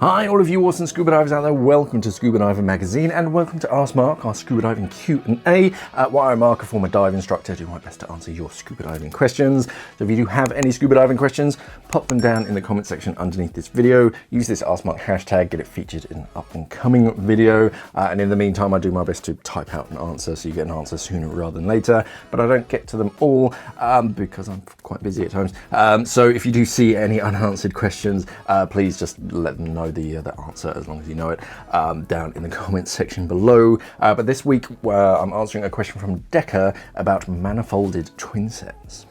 Hi all of you awesome scuba divers out there, welcome to Scuba Diving Magazine and welcome to AskMark, our scuba diving Q&A, where I, Mark, a former dive instructor, do my best to answer your scuba diving questions. So if you do have any scuba diving questions, pop them down in the comment section underneath this video, use this AskMark hashtag, get it featured in an up and coming video, and in the meantime I do my best to type out an answer so you get an answer sooner rather than later, but I don't get to them all because I'm quite busy at times. So if you do see any unanswered questions, please just let them know the answer, as long as you know it, down in the comments section below. But this week I'm answering a question from Decker about manifolded twin sets.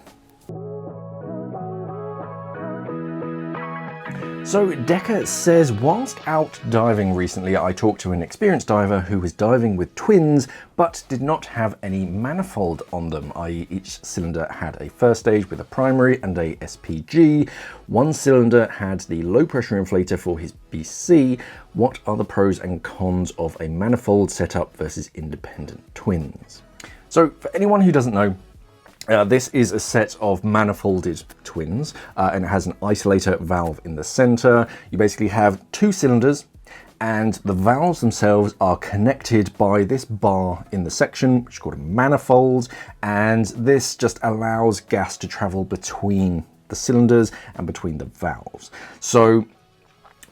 So Decker says, whilst out diving recently, I talked to an experienced diver who was diving with twins, but did not have any manifold on them, i.e. each cylinder had a first stage with a primary and a SPG. One cylinder had the low pressure inflator for his BC. What are the pros and cons of a manifold setup versus independent twins? So for anyone who doesn't know, this is a set of manifolded twins, and it has an isolator valve in the center. You basically have two cylinders, and the valves themselves are connected by this bar in the section, which is called a manifold, and this just allows gas to travel between the cylinders and between the valves. So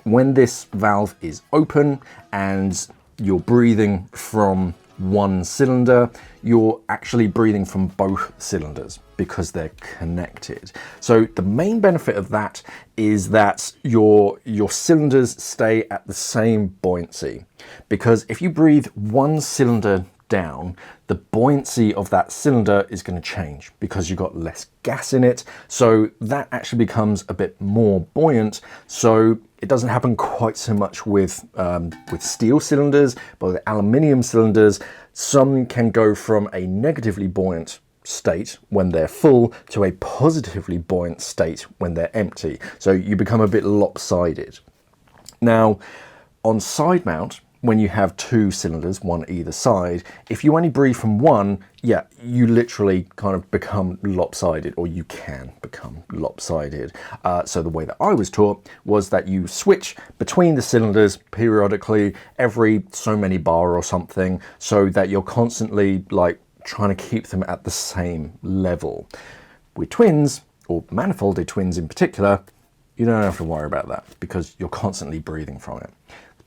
when this valve is open and you're breathing from one cylinder, you're actually breathing from both cylinders because they're connected. So the main benefit of that is that your cylinders stay at the same buoyancy, because if you breathe one cylinder down, the buoyancy of that cylinder is going to change because you've got less gas in it, so that actually becomes a bit more buoyant. So it doesn't happen quite so much with steel cylinders, but with aluminium cylinders, some can go from a negatively buoyant state when they're full to a positively buoyant state when they're empty. So you become a bit lopsided. Now, on side mount, when you have two cylinders, one either side, if you only breathe from one, yeah, you literally kind of become lopsided, or you can become lopsided. So the way that I was taught was that you switch between the cylinders periodically, every so many bar or something, so that you're constantly like trying to keep them at the same level. With twins, or manifolded twins in particular, you don't have to worry about that because you're constantly breathing from it.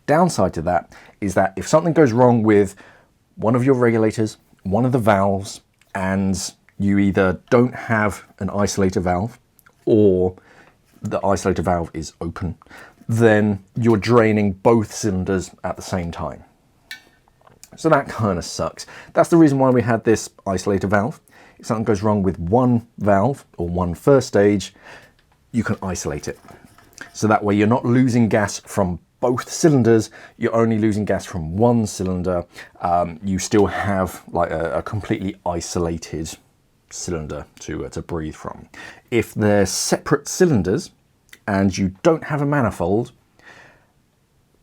Downside to that is that if something goes wrong with one of your regulators, one of the valves, and you either don't have an isolator valve or the isolator valve is open, then you're draining both cylinders at the same time. So that kind of sucks. That's the reason why we had this isolator valve. If something goes wrong with one valve or one first stage, you can isolate it. So that way you're not losing gas from both cylinders, you're only losing gas from one cylinder. You still have like a completely isolated cylinder to breathe from. If they're separate cylinders and you don't have a manifold,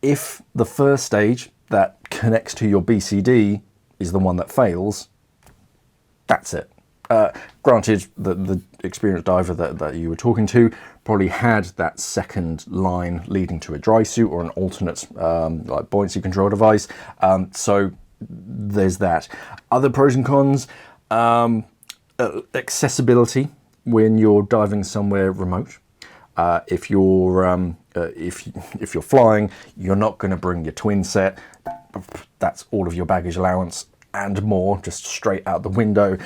if the first stage that connects to your BCD is the one that fails, that's it. Granted, the experienced diver that you were talking to probably had that second line leading to a dry suit or an alternate like buoyancy control device. So there's that. Other pros and cons, accessibility when you're diving somewhere remote. If you're flying, you're not going to bring your twin set. That's all of your baggage allowance and more just straight out the window.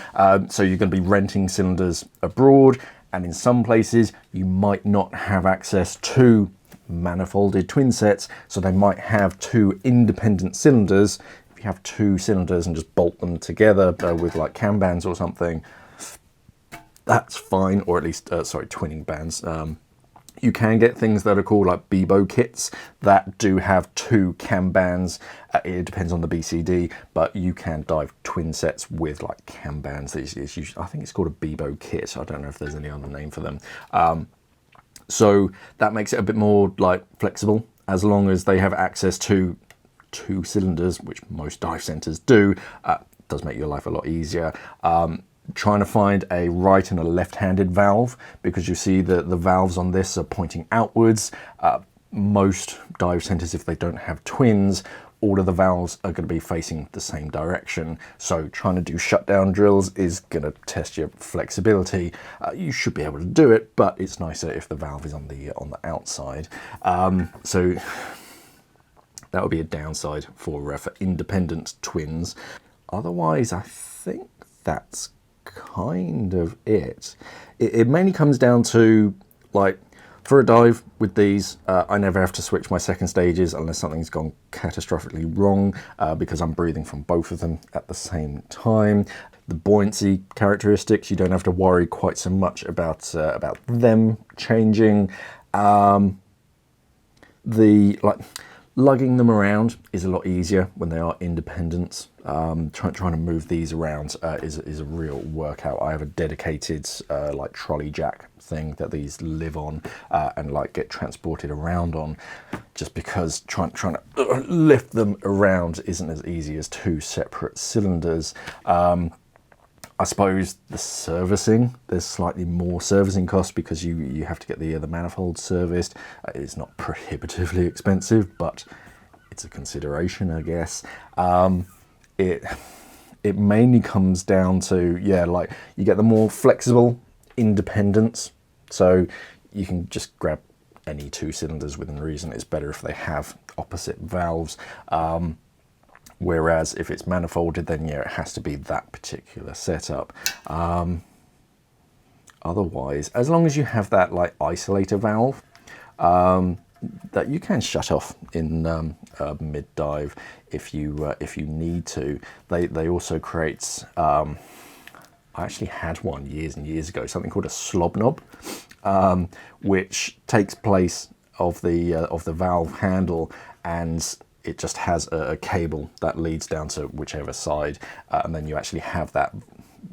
So you're going to be renting cylinders abroad, and in some places you might not have access to manifolded twin sets, so they might have two independent cylinders. If you have two cylinders and just bolt them together with like cam bands or something, that's fine, or at least twinning bands. You can get things that are called like Bebo kits that do have two cam bands. It depends on the BCD, but you can dive twin sets with like cam bands. It's usually, I think it's called a Bebo kit. I don't know if there's any other name for them. So that makes it a bit more like flexible, as long as they have access to two cylinders, which most dive centers do. Does make your life a lot easier. Trying to find a right and a left-handed valve, because you see the valves on this are pointing outwards. most dive centers, if they don't have twins, all of the valves are going to be facing the same direction. So trying to do shutdown drills is going to test your flexibility. You should be able to do it, but it's nicer if the valve is on the outside. So that would be a downside for independent twins. Otherwise, I think that's kind of it. It mainly comes down to, like, for a dive with these, I never have to switch my second stages unless something's gone catastrophically wrong, because I'm breathing from both of them at the same time. The buoyancy characteristics, you don't have to worry quite so much about them changing. Lugging them around is a lot easier when they are independent. Trying to move these around is a real workout. I have a dedicated like trolley jack thing that these live on and like get transported around on, just because trying to lift them around isn't as easy as two separate cylinders. I suppose the servicing, there's slightly more servicing costs because you have to get the manifold serviced. It's not prohibitively expensive, but it's a consideration, I guess. It mainly comes down to, yeah, like you get the more flexible independence, so you can just grab any two cylinders within reason. It's better if they have opposite valves. Whereas if it's manifolded, then yeah, it has to be that particular setup. Otherwise, as long as you have that like isolator valve that you can shut off in mid dive if you need to. They also create. I actually had one years and years ago, something called a slob knob, which takes place of the valve handle, and it just has a cable that leads down to whichever side, and then you actually have that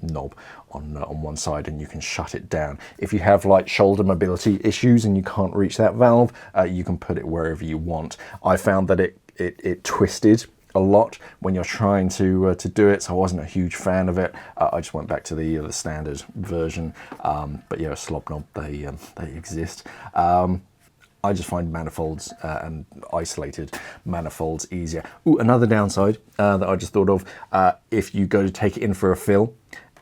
knob on one side and you can shut it down. If you have like shoulder mobility issues and you can't reach that valve, you can put it wherever you want. I found that it twisted a lot when you're trying to do it, so I wasn't a huge fan of it. I just went back to the standard version, but yeah, a slob knob, they exist. I just find manifolds and isolated manifolds easier. Ooh, another downside that I just thought of, if you go to take it in for a fill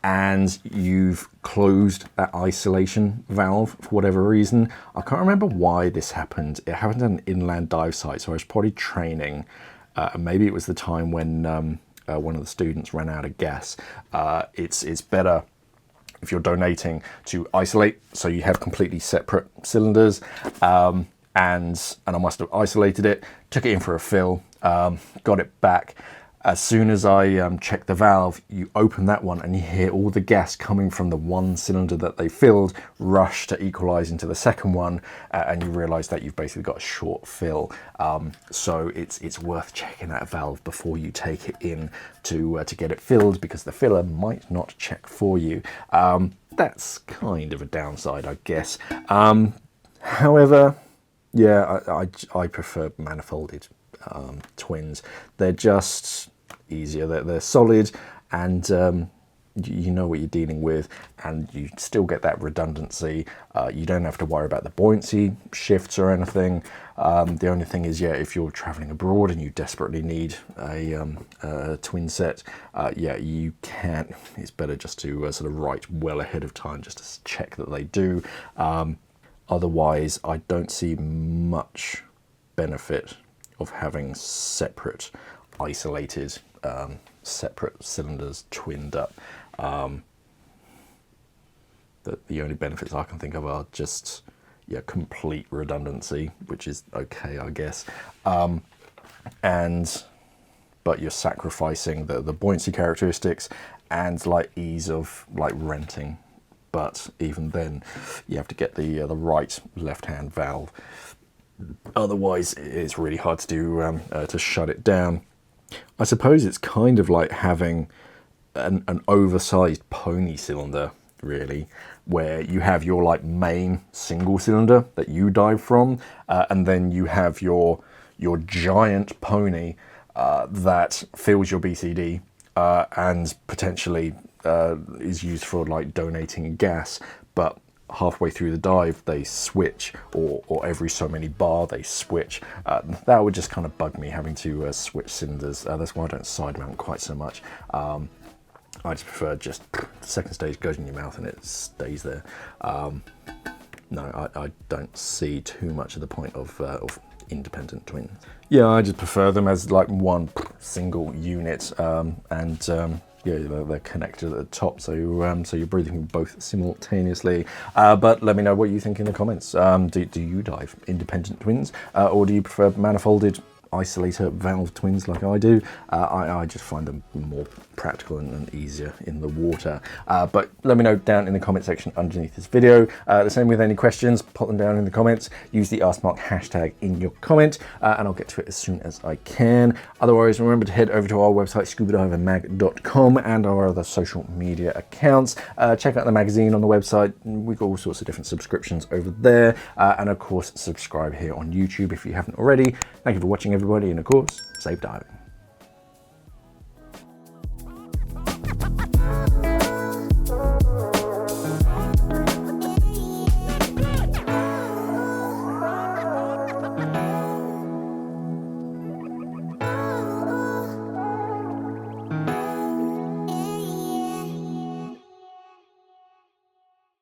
and you've closed that isolation valve for whatever reason, I can't remember why this happened. It happened at an inland dive site, so I was probably training, and maybe it was the time when one of the students ran out of gas. It's better if you're donating to isolate, so you have completely separate cylinders, and I must have isolated it, took it in for a fill, got it back. As soon as I checked the valve, you open that one and you hear all the gas coming from the one cylinder that they filled rush to equalize into the second one, and you realize that you've basically got a short fill. So it's worth checking that valve before you take it in to get it filled, because the filler might not check for you. That's kind of a downside, I guess. However, yeah, I prefer manifolded twins. They're just easier. They're solid, and you know what you're dealing with, and you still get that redundancy. You don't have to worry about the buoyancy shifts or anything. The only thing is, yeah, if you're traveling abroad and you desperately need a twin set, yeah, you can. It's better just to sort of write well ahead of time just to check that they do. Otherwise, I don't see much benefit of having separate, isolated, separate cylinders twinned up. The only benefits I can think of are just, yeah, complete redundancy, which is okay, I guess. But you're sacrificing the buoyancy characteristics and like ease of like renting. But even then, you have to get the right left-hand valve. Otherwise, it's really hard to do to shut it down. I suppose it's kind of like having an oversized pony cylinder, really, where you have your like main single cylinder that you dive from, and then you have your giant pony that fills your BCD and potentially is used for like donating gas, but halfway through the dive they switch, or every so many bar they switch. That would just kind of bug me, having to switch cylinders. That's why I don't side mount quite so much. I just prefer just the second stage goes in your mouth and it stays there. No, I don't see too much of the point of independent twins. Yeah, I just prefer them as like one single unit, yeah, they're connected at the top, so you're breathing both simultaneously. But let me know what you think in the comments. Do you dive independent twins, or do you prefer manifolded isolator valve twins like I do? I just find them more practical and easier in the water. But let me know down in the comment section underneath this video. The same with any questions, put them down in the comments. Use the AskMark hashtag in your comment, and I'll get to it as soon as I can. Otherwise, remember to head over to our website, scubadivermag.com, and our other social media accounts. Check out the magazine on the website. We've got all sorts of different subscriptions over there. And of course, subscribe here on YouTube if you haven't already. Thank you for watching, everybody, and of course, safe diving.